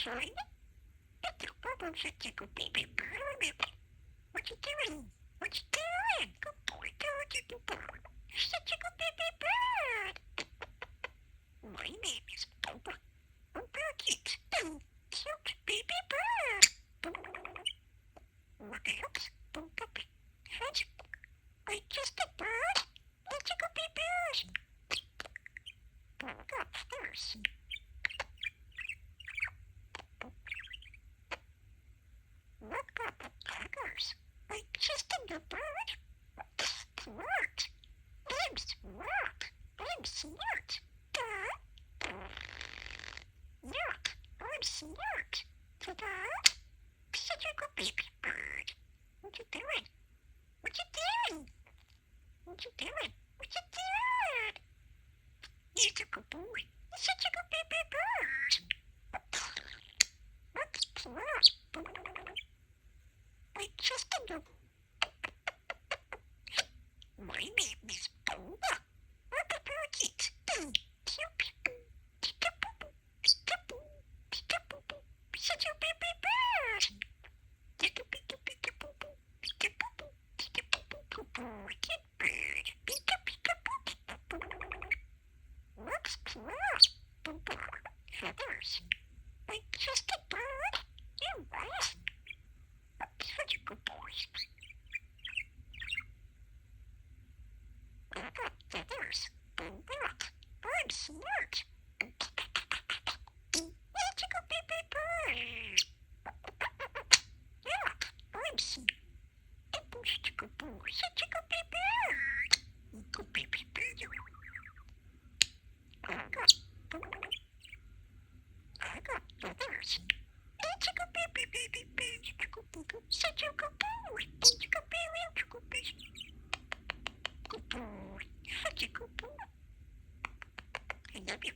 Fine. It's a bubble such a good baby bird. What you doing? What you doing? Good boy, good boy. Such a good baby bird. My name is Boba the Budgie. Cute baby bird. What else? Boba the Budgie. I'm just a bird. Such a good baby bird. Boba upstairs. What about the tigers? I'm just a bird. Smart. I'm smart. I'm smart. Yuck. I'm smart. Ta-da. Such a good baby bird. What you doing? What you doing? What you doing? What you doing? He's a good boy. He's such a good baby bird. What's plus? I just a know. My name is Boba. I'm a parakeet. Such a baby bird. What's plus? Feathers. I'm just a bird. You what? Such a good boy. I got feathers, but what? I'm smart. Such a good baby bird. Yeah, I'm smart. Such a good boy. Such a good baby bird. Good baby bird. I got feathers. Such a good baby bird. Such a good boy. Such a good baby. Good boy. Such a good boy. I love you.